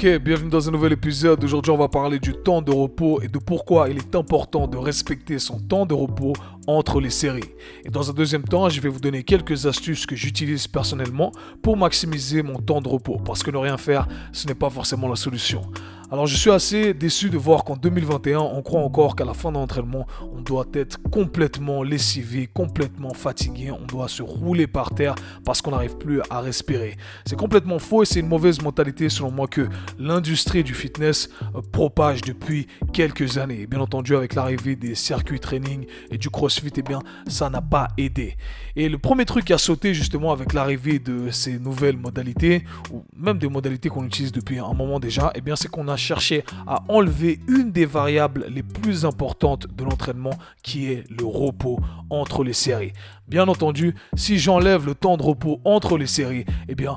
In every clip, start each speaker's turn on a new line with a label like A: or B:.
A: Ok, bienvenue dans un nouvel épisode. Aujourd'hui, on va parler du temps de repos et de pourquoi il est important de respecter son temps de repos entre les séries. Et dans un deuxième temps, je vais vous donner quelques astuces que j'utilise personnellement pour maximiser mon temps de repos. Parce que ne rien faire, ce n'est pas forcément la solution. Alors, je suis assez déçu de voir qu'en 2021, on croit encore qu'à la fin d'un entraînement, on doit être complètement lessivé, complètement fatigué. On doit se rouler par terre parce qu'on n'arrive plus à respirer. C'est complètement faux et c'est une mauvaise mentalité selon moi que l'industrie du fitness propage depuis quelques années. Et bien entendu, avec l'arrivée des circuits training et du crossfit, eh bien, ça n'a pas aidé. Et le premier truc qui a sauté justement avec l'arrivée de ces nouvelles modalités, ou même des modalités qu'on utilise depuis un moment déjà, eh bien, c'est qu'on a cherché à enlever une des variables les plus importantes de l'entraînement qui est le repos entre les séries. Bien entendu, si j'enlève le temps de repos entre les séries, eh bien,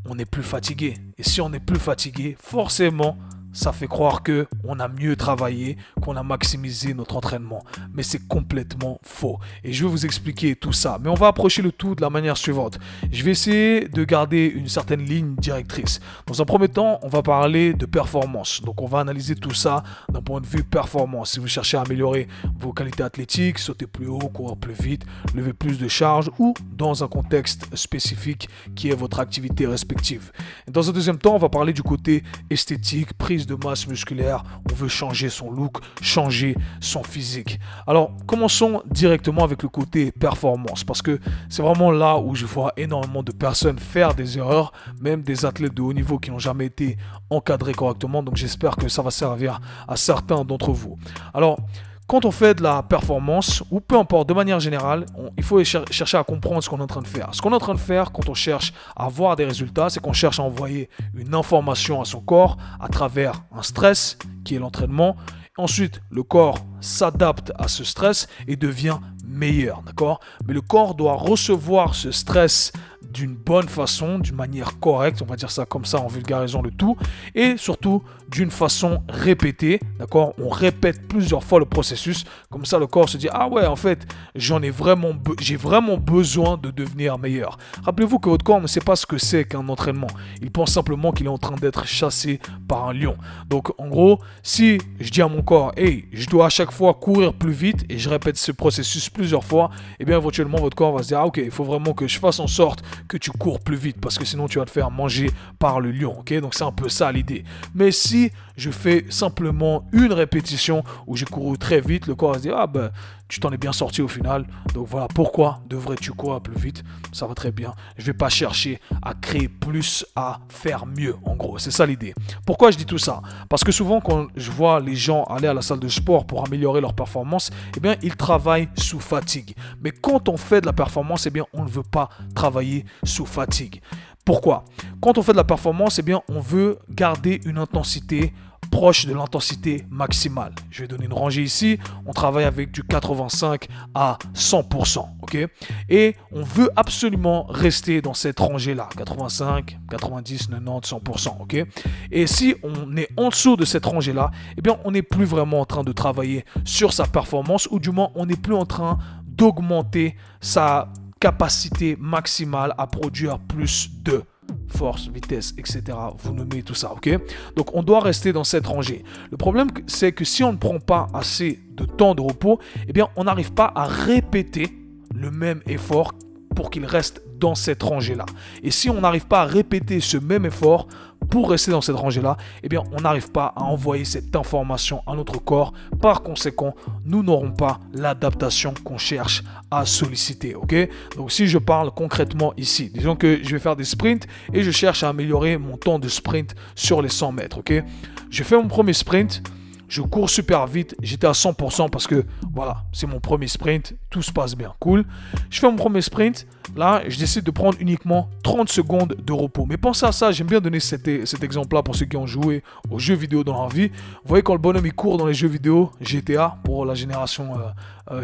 A: on est plus fatigué. Et si on est plus fatigué, forcément, ça fait croire qu'on a mieux travaillé, qu'on a maximisé notre entraînement. Mais c'est complètement faux. Et je vais vous expliquer tout ça. Mais on va approcher le tout de la manière suivante. Je vais essayer de garder une certaine ligne directrice. Dans un premier temps, on va parler de performance. Donc on va analyser tout ça d'un point de vue performance. Si vous cherchez à améliorer vos qualités athlétiques, sauter plus haut, courir plus vite, lever plus de charges ou dans un contexte spécifique qui est votre activité respective. Et dans un deuxième temps, on va parler du côté esthétique, prise de masse musculaire, on veut changer son look, changer son physique. Alors, commençons directement avec le côté performance, parce que c'est vraiment là où je vois énormément de personnes faire des erreurs, même des athlètes de haut niveau qui n'ont jamais été encadrés correctement, donc j'espère que ça va servir à certains d'entre vous. Alors, quand on fait de la performance, ou peu importe, de manière générale, il faut chercher à comprendre ce qu'on est en train de faire. Ce qu'on est en train de faire quand on cherche à avoir des résultats, c'est qu'on cherche à envoyer une information à son corps à travers un stress, qui est l'entraînement. Ensuite, le corps s'adapte à ce stress et devient meilleur, d'accord ? Mais le corps doit recevoir ce stress d'une bonne façon, d'une manière correcte, on va dire ça comme ça en vulgarisant le tout, et surtout d'une façon répétée, d'accord ? On répète plusieurs fois le processus, comme ça le corps se dit « Ah ouais, en fait, j'ai vraiment besoin de devenir meilleur. » Rappelez-vous que votre corps ne sait pas ce que c'est qu'un entraînement. Il pense simplement qu'il est en train d'être chassé par un lion. Donc en gros, si je dis à mon corps « Hey, je dois à chaque fois courir plus vite » et je répète ce processus plusieurs fois, eh bien éventuellement votre corps va se dire « Ah ok, il faut vraiment que je fasse en sorte que tu cours plus vite parce que sinon tu vas te faire manger par le lion. » Ok, donc c'est un peu ça l'idée. Mais si je fais simplement une répétition où j'ai couru très vite, le corps va se dire « Ah ben, tu t'en es bien sorti au final. Donc voilà, pourquoi devrais-tu courir plus vite ? Ça va très bien. Je ne vais pas chercher à créer plus, à faire mieux. En gros, c'est ça l'idée. Pourquoi je dis tout ça ? Parce que souvent, quand je vois les gens aller à la salle de sport pour améliorer leur performance, eh bien, ils travaillent sous fatigue. Mais quand on fait de la performance, eh bien, on ne veut pas travailler sous fatigue. Pourquoi ? Quand on fait de la performance, eh bien, on veut garder une intensité proche de l'intensité maximale. Je vais donner une rangée ici. On travaille avec du 85 à 100%. Okay ? Et on veut absolument rester dans cette rangée-là. 85, 90, 90, 100%. Okay ? Et si on est en dessous de cette rangée-là, eh bien, on n'est plus vraiment en train de travailler sur sa performance, ou du moins, on n'est plus en train d'augmenter sa capacité maximale à produire plus de force, vitesse, etc. Vous nommez tout ça, ok ? Donc, on doit rester dans cette rangée. Le problème, c'est que si on ne prend pas assez de temps de repos, eh bien, on n'arrive pas à répéter le même effort pour qu'il reste dans cette rangée-là. Et si on n'arrive pas à répéter ce même effort pour rester dans cette rangée-là, eh bien, on n'arrive pas à envoyer cette information à notre corps. Par conséquent, nous n'aurons pas l'adaptation qu'on cherche à solliciter, ok ? Donc, si je parle concrètement ici, disons que je vais faire des sprints et je cherche à améliorer mon temps de sprint sur les 100 mètres, ok ? Je fais mon premier sprint. Je cours super vite, j'étais à 100% parce que voilà, c'est mon premier sprint, tout se passe bien, cool. Je fais mon premier sprint, là, je décide de prendre uniquement 30 secondes de repos. Mais pensez à ça, j'aime bien donner cet exemple-là pour ceux qui ont joué aux jeux vidéo dans leur vie. Vous voyez quand le bonhomme il court dans les jeux vidéo GTA, pour la génération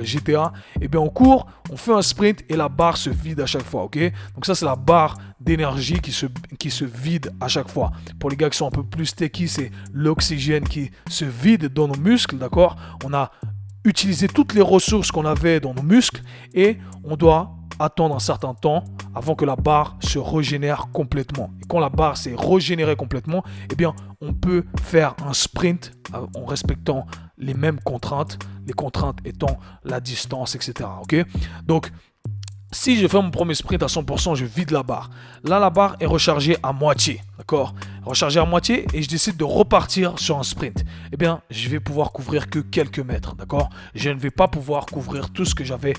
A: GTA, et bien on court, on fait un sprint et la barre se vide à chaque fois, ok ? Donc ça c'est la barre d'énergie qui se vide à chaque fois. Pour les gars qui sont un peu plus techy, c'est l'oxygène qui se vide dans nos muscles, d'accord ? On a utilisé toutes les ressources qu'on avait dans nos muscles et on doit attendre un certain temps avant que la barre se régénère complètement. Et quand la barre s'est régénérée complètement, eh bien, on peut faire un sprint en respectant les mêmes contraintes, les contraintes étant la distance, etc. Ok? Donc, si je fais mon premier sprint à 100%, je vide la barre. Là, la barre est rechargée à moitié, d'accord? Rechargée à moitié et je décide de repartir sur un sprint. Eh bien, je vais pouvoir couvrir que quelques mètres, d'accord? Je ne vais pas pouvoir couvrir tout ce que j'avais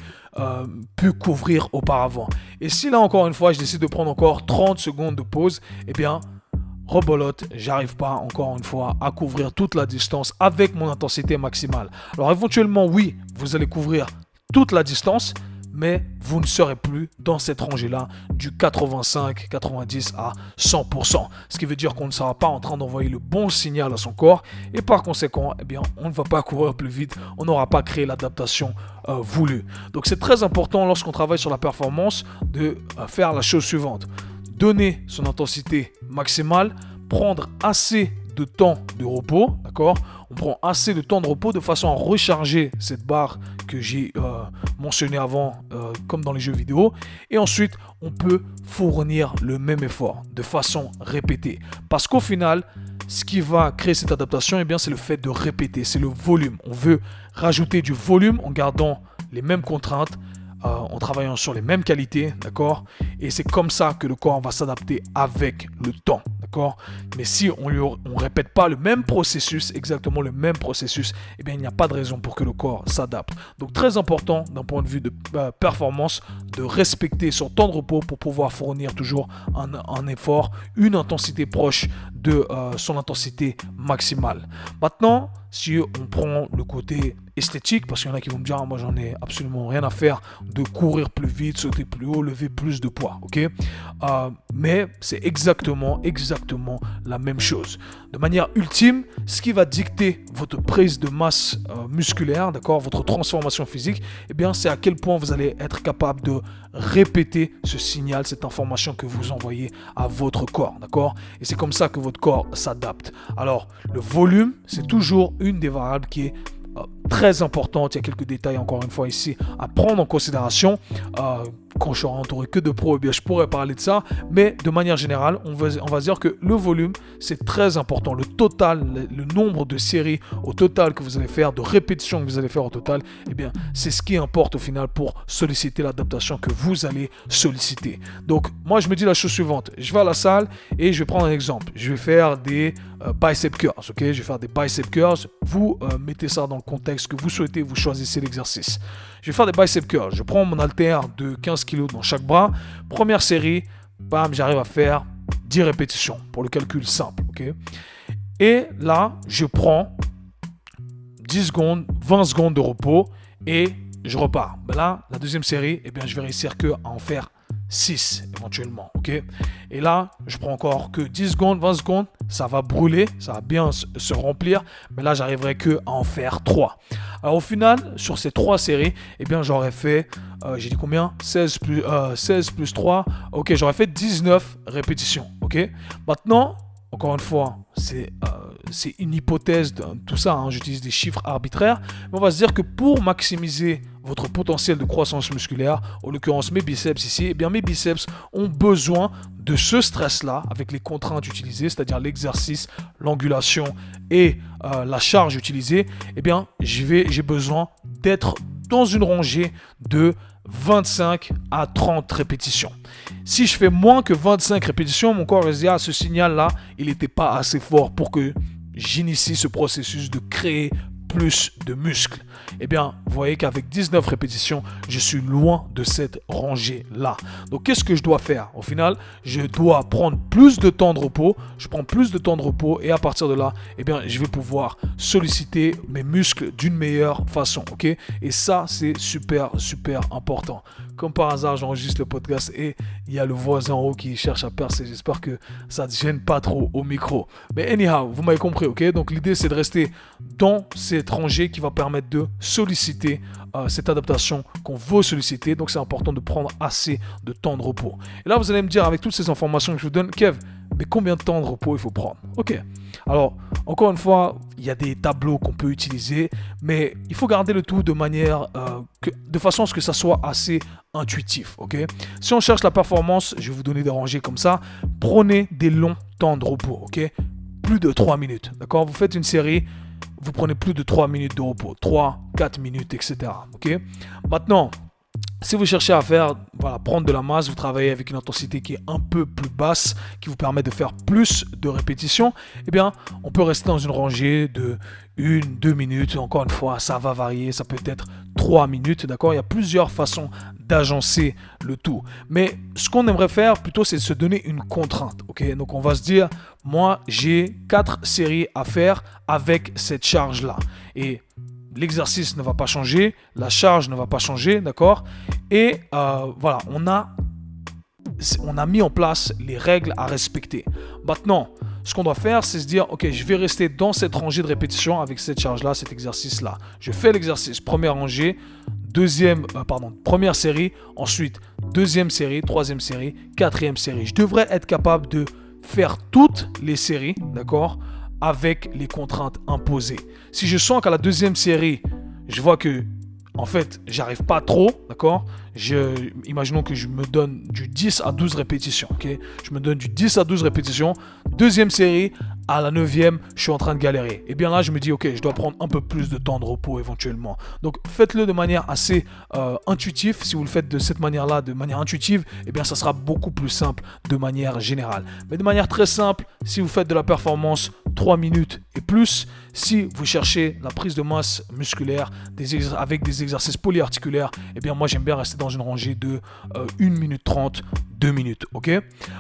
A: pu couvrir auparavant. Et si là, encore une fois, je décide de prendre encore 30 secondes de pause, eh bien, rebolote, j'arrive pas encore une fois à couvrir toute la distance avec mon intensité maximale. Alors, éventuellement, oui, vous allez couvrir toute la distance, mais vous ne serez plus dans cette rangée-là du 85, 90 à 100%. Ce qui veut dire qu'on ne sera pas en train d'envoyer le bon signal à son corps et par conséquent, eh bien, on ne va pas courir plus vite, on n'aura pas créé l'adaptation voulue. Donc c'est très important lorsqu'on travaille sur la performance de faire la chose suivante. Donner son intensité maximale, prendre assez de temps de repos, d'accord? On prend assez de temps de repos de façon à recharger cette barre que j'ai mentionné avant, comme dans les jeux vidéo. Et ensuite, on peut fournir le même effort de façon répétée. Parce qu'au final, ce qui va créer cette adaptation, eh bien, c'est le fait de répéter, c'est le volume. On veut rajouter du volume en gardant les mêmes contraintes, en travaillant sur les mêmes qualités, d'accord? Et c'est comme ça que le corps va s'adapter avec le temps, d'accord? Mais si on ne répète pas le même processus, exactement le même processus, eh bien, il n'y a pas de raison pour que le corps s'adapte. Donc, très important d'un point de vue de performance, de respecter son temps de repos pour pouvoir fournir toujours un effort, une intensité proche de son intensité maximale. Maintenant, si on prend le côté esthétique, parce qu'il y en a qui vont me dire, moi j'en ai absolument rien à faire de courir plus vite, sauter plus haut, lever plus de poids, ok? Mais c'est exactement la même chose. De manière ultime, ce qui va dicter votre prise de masse musculaire, d'accord, votre transformation physique, eh bien c'est à quel point vous allez être capable de répéter ce signal, cette information que vous envoyez à votre corps, d'accord? Et c'est comme ça que votre corps s'adapte. Alors, le volume, c'est toujours une des variables qui est très importante. Il y a quelques détails encore une fois ici à prendre en considération. Quand je serai entouré que de pros, eh bien, je pourrais parler de ça. Mais de manière générale, on va dire que le volume, c'est très important. Le total, le nombre de séries au total que vous allez faire, de répétitions que vous allez faire au total, eh bien, c'est ce qui importe au final pour solliciter l'adaptation que vous allez solliciter. Donc, moi, je me dis la chose suivante. Je vais à la salle et je vais prendre un exemple. Je vais faire des bicep curls, ok? Je vais faire des bicep curls. Vous mettez ça dans le contexte que vous souhaitez, vous choisissez l'exercice. Je vais faire des bicep curls. Je prends mon haltère de 15 kg dans chaque bras. Première série, bam, j'arrive à faire 10 répétitions pour le calcul simple, ok? Et là, je prends 10 secondes, 20 secondes de repos et je repars. Ben là, la deuxième série, eh bien, je vais réussir à en faire 6 éventuellement, ok? Et là, je prends encore que 10 secondes, 20 secondes, ça va brûler, ça va bien se remplir, mais là, j'arriverai que à en faire 3. Alors au final, sur ces 3 séries, eh bien, j'aurais fait, j'ai dit combien? 16 plus 3, ok, j'aurais fait 19 répétitions, ok? Maintenant, encore une fois, c'est une hypothèse de tout ça, hein, j'utilise des chiffres arbitraires, mais on va se dire que pour maximiser votre potentiel de croissance musculaire, en l'occurrence mes biceps ici, eh bien mes biceps ont besoin de ce stress-là avec les contraintes utilisées, c'est-à-dire l'exercice, l'angulation et la charge utilisée, eh bien j'ai besoin d'être dans une rangée de 25 à 30 répétitions. Si je fais moins que 25 répétitions, mon corps se dit, ce signal-là, il n'était pas assez fort pour que j'initie ce processus de créer plus de muscles. Eh bien, vous voyez qu'avec 19 répétitions, je suis loin de cette rangée-là. Donc, qu'est-ce que je dois faire? Au final, je dois prendre plus de temps de repos. Je prends plus de temps de repos et à partir de là, eh bien, je vais pouvoir solliciter mes muscles d'une meilleure façon. Ok? Et ça, c'est super important. Comme par hasard, j'enregistre le podcast et il y a le voisin en haut qui cherche à percer. J'espère que ça ne te gêne pas trop au micro. Mais anyhow, vous m'avez compris, ok? Donc, l'idée, c'est de rester dans cette rangée qui va permettre de solliciter cette adaptation qu'on veut solliciter. Donc, c'est important de prendre assez de temps de repos. Et là, vous allez me dire, avec toutes ces informations que je vous donne, Kev, mais combien de temps de repos il faut prendre? Ok. Alors, encore une fois, il y a des tableaux qu'on peut utiliser, mais il faut garder le tout de manière, de façon à ce que ça soit assez intuitif, ok? Si on cherche la performance, je vais vous donner des rangées comme ça. Prenez des longs temps de repos, ok? Plus de 3 minutes, d'accord? Vous faites une série, vous prenez plus de 3 minutes de repos, 3, 4 minutes, etc., ok? Maintenant, si vous cherchez à faire, voilà, prendre de la masse, vous travaillez avec une intensité qui est un peu plus basse, qui vous permet de faire plus de répétitions, eh bien, on peut rester dans une rangée de 1, 2 minutes. Encore une fois, ça va varier, ça peut être 3 minutes, d'accord? Il y a plusieurs façons d'agencer le tout. Mais ce qu'on aimerait faire plutôt, c'est se donner une contrainte, ok? Donc, on va se dire, moi, j'ai 4 séries à faire avec cette charge-là. Et l'exercice ne va pas changer, la charge ne va pas changer, d'accord? Et voilà, on a mis en place les règles à respecter. Maintenant, ce qu'on doit faire, c'est se dire, ok, je vais rester dans cette rangée de répétition avec cette charge-là, cet exercice-là. Je fais l'exercice, première rangée, première série, ensuite deuxième série, troisième série, quatrième série. Je devrais être capable de faire toutes les séries, d'accord, avec les contraintes imposées. Si je sens qu'à la deuxième série, je vois que, en fait, j'arrive pas trop, d'accord? Imaginons que je me donne du 10 à 12 répétitions, ok? Je me donne du 10 à 12 répétitions. Deuxième série, à la 9e, je suis en train de galérer. Et bien là, je me dis, ok, je dois prendre un peu plus de temps de repos éventuellement. Donc, faites-le de manière assez intuitive. Si vous le faites de cette manière-là, de manière intuitive, eh bien, ça sera beaucoup plus simple de manière générale. Mais de manière très simple, si vous faites de la performance 3 minutes et plus, si vous cherchez la prise de masse musculaire avec des exercices polyarticulaires, eh bien, moi, j'aime bien rester dans une rangée de 1 minute 30, 2 minutes, ok?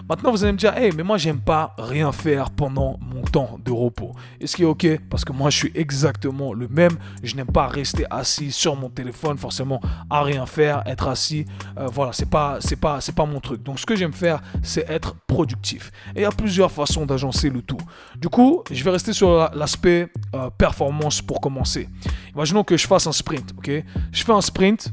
A: Maintenant, vous allez me dire, hey, mais moi, j'aime pas rien faire pendant mon temps de repos. Et ce qui est ok, parce que moi, je suis exactement le même. Je n'aime pas rester assis sur mon téléphone, forcément, à rien faire, être assis. Voilà, c'est pas mon truc. Donc, ce que j'aime faire, c'est être productif. Et il y a plusieurs façons d'agencer le tout. Du coup, je vais rester sur l'aspect performance pour commencer. Imaginons que je fasse un sprint, ok? Je fais un sprint.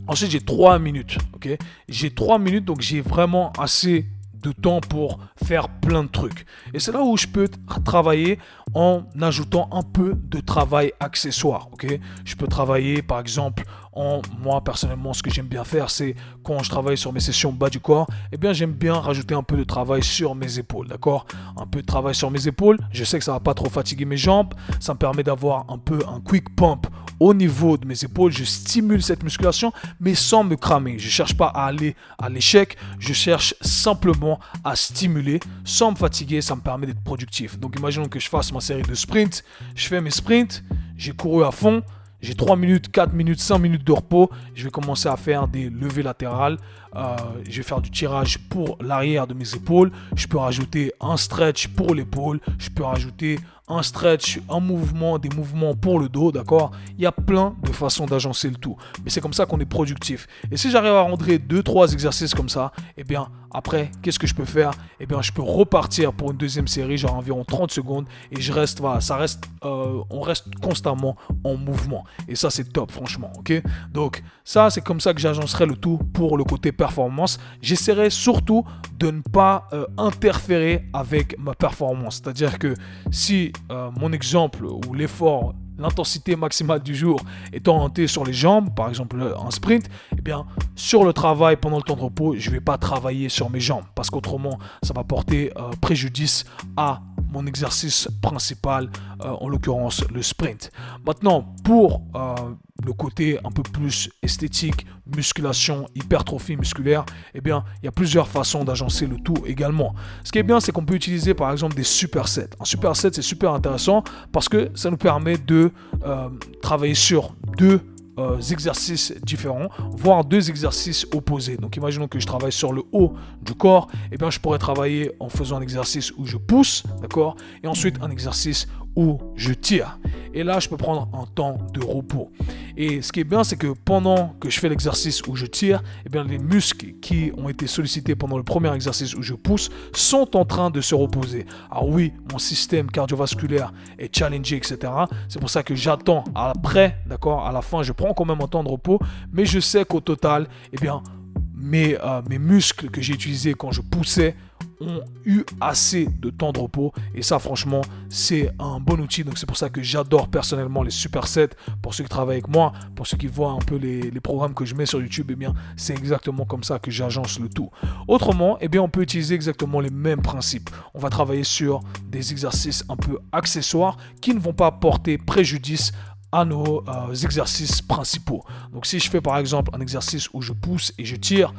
A: Ensuite, j'ai 3 minutes, ok? J'ai 3 minutes, donc j'ai vraiment assez de temps pour faire plein de trucs. Et c'est là où je peux travailler en ajoutant un peu de travail accessoire, ok? Je peux travailler, par exemple, moi, personnellement, ce que j'aime bien faire, c'est quand je travaille sur mes sessions bas du corps, eh bien, j'aime bien rajouter un peu de travail sur mes épaules, d'accord? Un peu de travail sur mes épaules. Je sais que ça va pas trop fatiguer mes jambes. Ça me permet d'avoir un peu un quick pump au niveau de mes épaules. Je stimule cette musculation, mais sans me cramer. Je cherche pas à aller à l'échec. Je cherche simplement à stimuler sans me fatiguer. Ça me permet d'être productif. Donc, imaginons que je fasse ma série de sprints. Je fais mes sprints. J'ai couru à fond. J'ai 3 minutes, 4 minutes, 5 minutes de repos. Je vais commencer à faire des levées latérales. Je vais faire du tirage pour l'arrière de mes épaules. Je peux rajouter un stretch pour l'épaule. Je peux rajouter un stretch, des mouvements pour le dos, d'accord? Il y a plein de façons d'agencer le tout. Mais c'est comme ça qu'on est productif. Et si j'arrive à rentrer 2-3 exercices comme ça, eh bien, après, qu'est-ce que je peux faire? Eh bien, je peux repartir pour une deuxième série, genre environ 30 secondes. Et on reste constamment en mouvement. Et ça, c'est top, franchement, ok? Donc, ça, c'est comme ça que j'agencerai le tout pour le côté performance. J'essaierai surtout de ne pas interférer avec ma performance. C'est-à-dire que si mon exemple ou l'effort, l'intensité maximale du jour est orientée sur les jambes, par exemple un sprint, eh bien, sur le travail pendant le temps de repos, je ne vais pas travailler sur mes jambes parce qu'autrement, ça va porter préjudice à mon exercice principal, en l'occurrence le sprint. Maintenant, pour le côté un peu plus esthétique, musculation, hypertrophie musculaire, eh bien, il y a plusieurs façons d'agencer le tout également. Ce qui est bien, c'est qu'on peut utiliser par exemple des supersets. Un superset, c'est super intéressant parce que ça nous permet de travailler sur deux exercices différents, voire deux exercices opposés. Donc imaginons que je travaille sur le haut du corps, et bien je pourrais travailler en faisant un exercice où je pousse, d'accord, et ensuite un exercice où je tire. Et là, je peux prendre un temps de repos. Et ce qui est bien, c'est que pendant que je fais l'exercice où je tire, eh bien, les muscles qui ont été sollicités pendant le premier exercice où je pousse sont en train de se reposer. Alors oui, mon système cardiovasculaire est challengé, etc. C'est pour ça que j'attends après, d'accord, à la fin, je prends quand même un temps de repos, mais je sais qu'au total, eh bien, mes muscles que j'ai utilisés quand je poussais ont eu assez de temps de repos. Et ça, franchement, c'est un bon outil. Donc c'est pour ça que j'adore personnellement les supersets. Pour ceux qui travaillent avec moi, pour ceux qui voient un peu les programmes que je mets sur YouTube, eh bien, c'est exactement comme ça que j'agence le tout. Autrement, eh bien, on peut utiliser exactement les mêmes principes. On va travailler sur des exercices un peu accessoires qui ne vont pas porter préjudice à nos exercices principaux. Donc si je fais par exemple un exercice où je pousse et je tire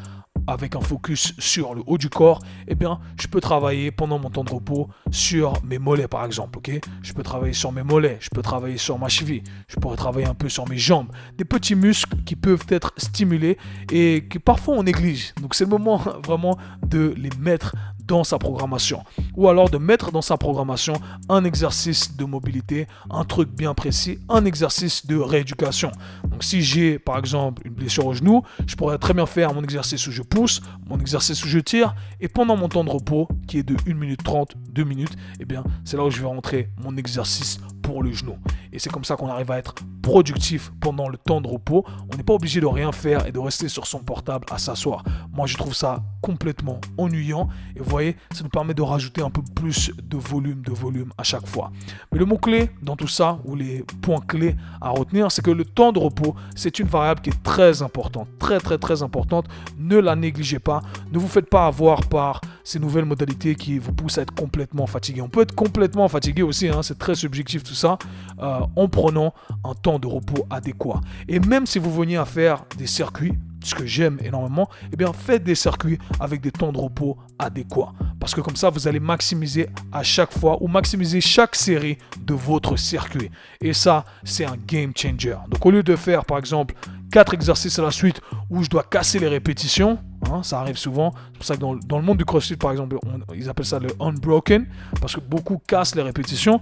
A: avec un focus sur le haut du corps, eh bien, je peux travailler pendant mon temps de repos sur mes mollets par exemple, ok? Je peux travailler sur mes mollets, je peux travailler sur ma cheville, je pourrais travailler un peu sur mes jambes, des petits muscles qui peuvent être stimulés et que parfois on néglige. Donc c'est le moment vraiment de les mettre dans sa programmation, ou alors de mettre dans sa programmation un exercice de mobilité, un truc bien précis, un exercice de rééducation. Donc si j'ai par exemple une blessure au genou, je pourrais très bien faire mon exercice où je pousse, mon exercice où je tire, et pendant mon temps de repos qui est de 1 minute 30, 2 minutes, eh bien c'est là où je vais rentrer mon exercice pour le genou. Et c'est comme ça qu'on arrive à être productif pendant le temps de repos. On n'est pas obligé de rien faire et de rester sur son portable à s'asseoir. Moi, je trouve ça complètement ennuyant. Et vous voyez, ça nous permet de rajouter un peu plus de volume à chaque fois. Mais le mot-clé dans tout ça, ou les points clés à retenir, c'est que le temps de repos, c'est une variable qui est très importante. Très importante. Ne la négligez pas. Ne vous faites pas avoir par ces nouvelles modalités qui vous poussent à être complètement fatigué. On peut être complètement fatigué aussi, hein, c'est très subjectif tout ça, en prenant un temps de repos adéquat. Et même si vous veniez à faire des circuits, ce que j'aime énormément, eh bien faites des circuits avec des temps de repos adéquats. Parce que comme ça, vous allez maximiser à chaque fois ou maximiser chaque série de votre circuit. Et ça, c'est un game changer. Donc au lieu de faire par exemple 4 exercices à la suite où je dois casser les répétitions, hein, ça arrive souvent. C'est pour ça que dans le monde du CrossFit, par exemple, ils appellent ça le unbroken, parce que beaucoup cassent les répétitions.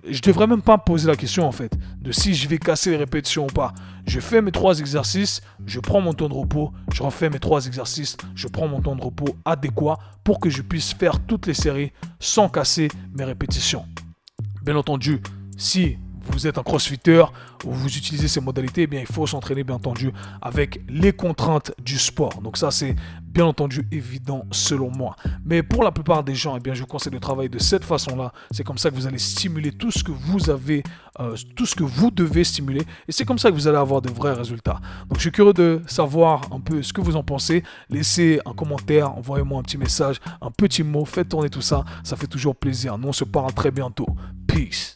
A: Je devrais même pas me poser la question en fait de si je vais casser les répétitions ou pas. Je fais mes 3 exercices, je prends mon temps de repos, je refais mes 3 exercices, je prends mon temps de repos adéquat pour que je puisse faire toutes les séries sans casser mes répétitions. Bien entendu, si vous êtes un crossfitter ou vous utilisez ces modalités, eh bien, il faut s'entraîner bien entendu avec les contraintes du sport. Donc ça, c'est bien entendu évident selon moi. Mais pour la plupart des gens, eh bien, je vous conseille de travailler de cette façon-là. C'est comme ça que vous allez stimuler tout ce que vous avez, tout ce que vous devez stimuler. Et c'est comme ça que vous allez avoir de vrais résultats. Donc je suis curieux de savoir un peu ce que vous en pensez. Laissez un commentaire, envoyez-moi un petit message, un petit mot, faites tourner tout ça. Ça fait toujours plaisir. Nous, on se parle très bientôt. Peace.